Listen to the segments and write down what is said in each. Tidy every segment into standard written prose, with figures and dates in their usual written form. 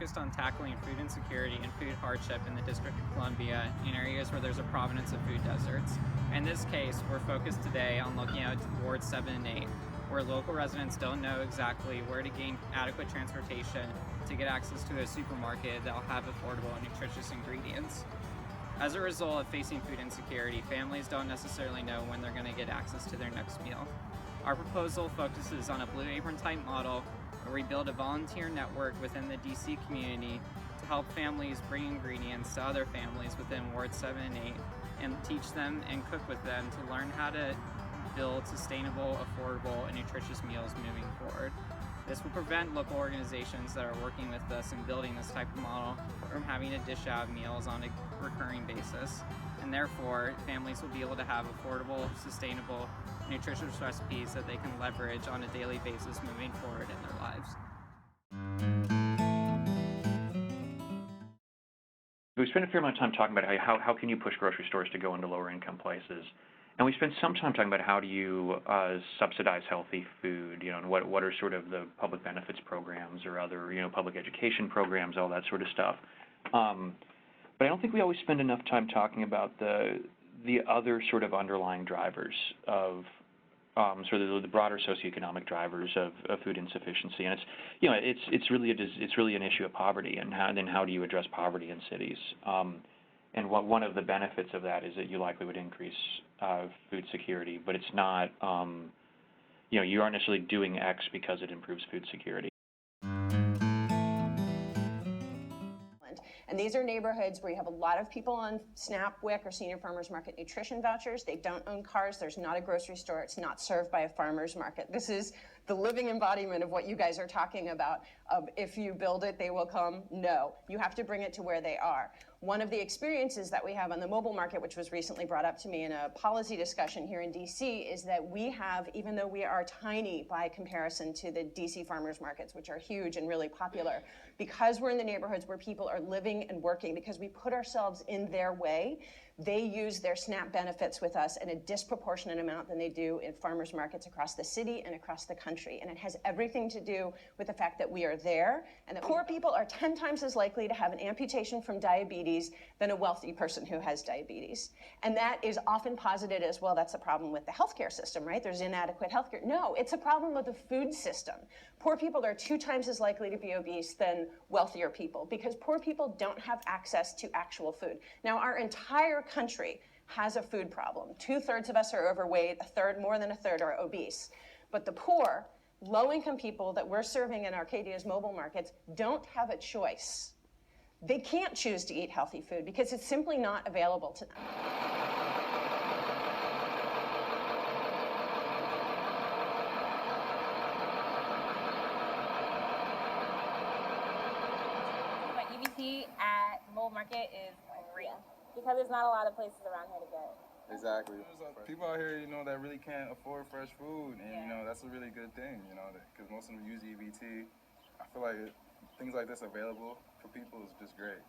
focused on tackling food insecurity and food hardship in the District of Columbia in areas where there's a provenance of food deserts. In this case, we're focused today on looking at Wards 7 and 8, where local residents don't know exactly where to gain adequate transportation to get access to a supermarket that'll have affordable and nutritious ingredients. As a result of facing food insecurity, families don't necessarily know when they're going to get access to their next meal. Our proposal focuses on a Blue Apron type model where we build a volunteer network within the DC community to help families bring ingredients to other families within Wards 7 and 8 and teach them and cook with them to learn how to build sustainable, affordable, and nutritious meals moving forward. This will prevent local organizations that are working with us in building this type of model from having to dish out meals on a recurring basis, and therefore families will be able to have affordable, sustainable, nutritious recipes that they can leverage on a daily basis moving forward in their lives. We spent a fair amount of time talking about how can you push grocery stores to go into lower income places. And we spent some time talking about how do you subsidize healthy food, and what are sort of the public benefits programs or other, public education programs, all that sort of stuff. But I don't think we always spend enough time talking about the other sort of underlying drivers of sort of the broader socioeconomic drivers of food insufficiency. And it's really an issue of poverty, and how do you address poverty in cities? And one of the benefits of that is that you likely would increase food security, but it's not, you aren't necessarily doing X because it improves food security. And these are neighborhoods where you have a lot of people on SNAP, WIC, or Senior Farmers Market nutrition vouchers. They don't own cars. There's not a grocery store. It's not served by a farmer's market. This is the living embodiment of what you guys are talking about, of if you build it, they will come. No, you have to bring it to where they are. One of the experiences that we have on the mobile market, which was recently brought up to me in a policy discussion here in DC, is that we have, even though we are tiny by comparison to the DC farmers markets, which are huge and really popular, because we're in the neighborhoods where people are living and working, because we put ourselves in their way, they use their SNAP benefits with us in a disproportionate amount than they do in farmers markets across the city and across the country. And it has everything to do with the fact that we are there, and that poor people are 10 times as likely to have an amputation from diabetes than a wealthy person who has diabetes. And that is often posited as, well, that's a problem with the healthcare system, right? There's inadequate healthcare. No, it's a problem with the food system. Poor people are 2 times as likely to be obese than wealthier people because poor people don't have access to actual food. Now, our entire country has a food problem. 2/3 of us are overweight, more than a third are obese. But the poor, low-income people that we're serving in Arcadia's mobile markets don't have a choice. They can't choose to eat healthy food because it's simply not available to them. EBT at Mobile Market is great because there's not a lot of places around here to get. Exactly. There's people out here, that really can't afford fresh food, and that's a really good thing, because most of them use EBT. I feel like things like this available for people is just great.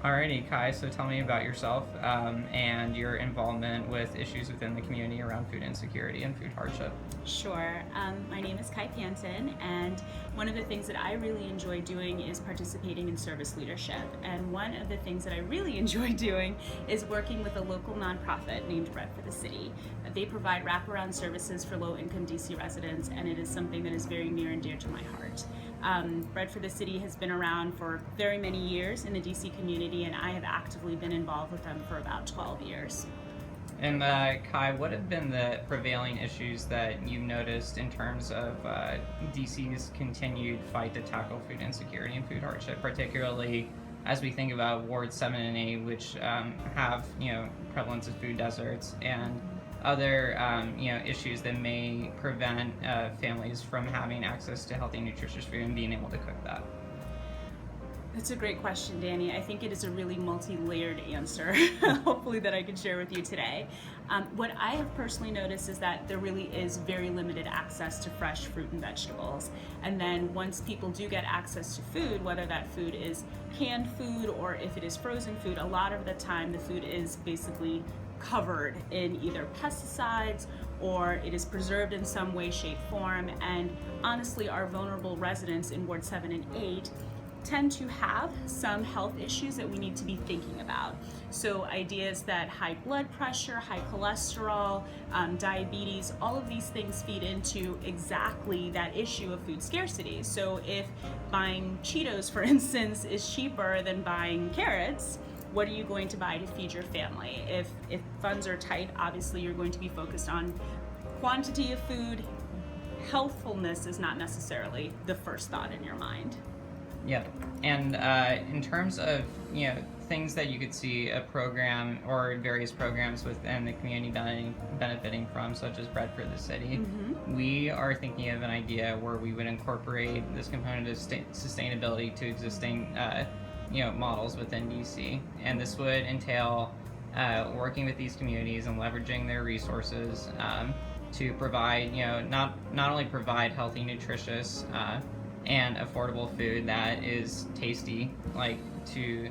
Alrighty, Kai, so tell me about yourself and your involvement with issues within the community around food insecurity and food hardship. Sure. My name is Kai Panton, and one of the things that I really enjoy doing is participating in service leadership. And one of the things that I really enjoy doing is working with a local nonprofit named Bread for the City. They provide wraparound services for low-income DC residents, and it is something that is very near and dear to my heart. Bread for the City has been around for very many years in the DC community, and I have actively been involved with them for about 12 years. And Kai, what have been the prevailing issues that you've noticed in terms of DC's continued fight to tackle food insecurity and food hardship, particularly as we think about Wards 7 and 8, which have prevalence of food deserts and other issues that may prevent families from having access to healthy, nutritious food and being able to cook that? That's a great question, Danny. I think it is a really multi-layered answer, hopefully, that I can share with you today. What I have personally noticed is that there really is very limited access to fresh fruit and vegetables. And then once people do get access to food, whether that food is canned food or if it is frozen food, a lot of the time the food is basically covered in either pesticides or it is preserved in some way, shape, form. And honestly, our vulnerable residents in Ward 7 and 8 tend to have some health issues that we need to be thinking about. So ideas that high blood pressure, high cholesterol, diabetes, all of these things feed into exactly that issue of food scarcity. So if buying Cheetos, for instance, is cheaper than buying carrots, what are you going to buy to feed your family? If funds are tight, obviously you're going to be focused on quantity of food. Healthfulness is not necessarily the first thought in your mind. Yeah, and in terms of things that you could see a program or various programs within the community benefiting from, such as Bread for the City, we are thinking of an idea where we would incorporate this component of sustainability to existing models within DC, and this would entail working with these communities and leveraging their resources to provide not only provide healthy, nutritious, and affordable food that is tasty, like to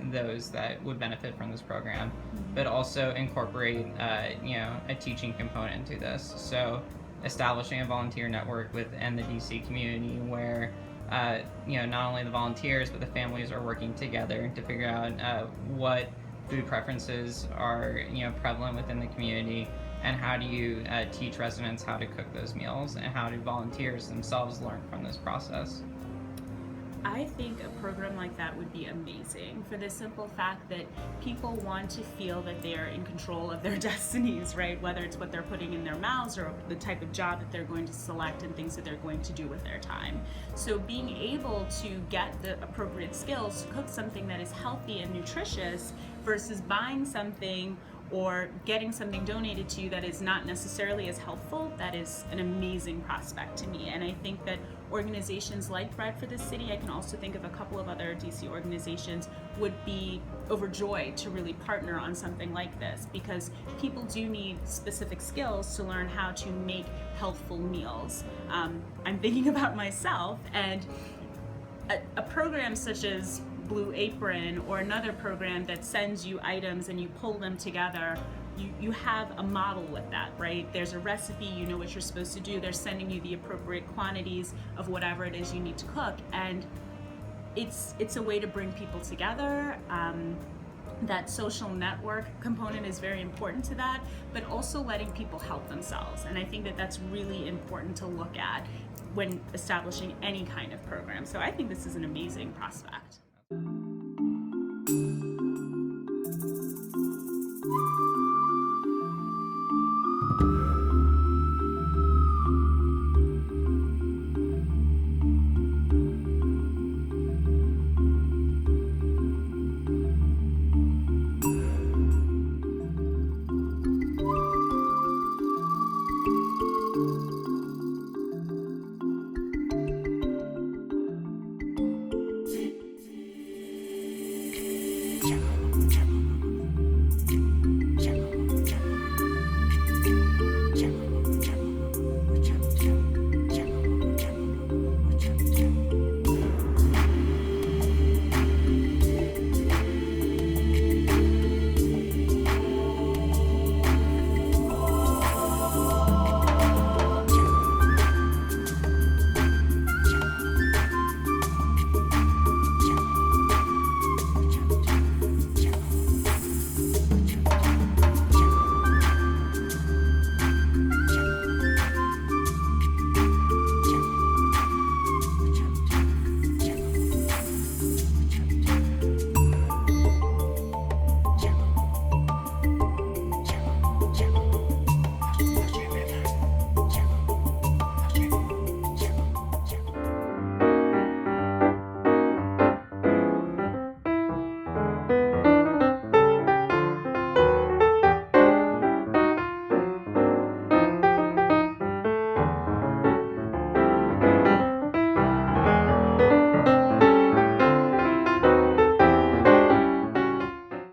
those that would benefit from this program, but also incorporate a teaching component to this. So establishing a volunteer network within the DC community where not only the volunteers but the families are working together to figure out what food preferences are prevalent within the community, and how do you teach residents how to cook those meals, and how do volunteers themselves learn from this process? I think a program like that would be amazing for the simple fact that people want to feel that they are in control of their destinies, right? Whether it's what they're putting in their mouths or the type of job that they're going to select and things that they're going to do with their time. So being able to get the appropriate skills to cook something that is healthy and nutritious versus buying something or getting something donated to you that is not necessarily as helpful, that is an amazing prospect to me. And I think that organizations like Bread for the City, I can also think of a couple of other DC organizations, would be overjoyed to really partner on something like this, because people do need specific skills to learn how to make healthful meals. I'm thinking about myself, and a program such as Blue Apron or another program that sends you items and you pull them together, you have a model with that, right? There's a recipe, you know what you're supposed to do, they're sending you the appropriate quantities of whatever it is you need to cook, and it's a way to bring people together. That social network component is very important to that, but also letting people help themselves, and I think that that's really important to look at when establishing any kind of program. So I think this is an amazing prospect.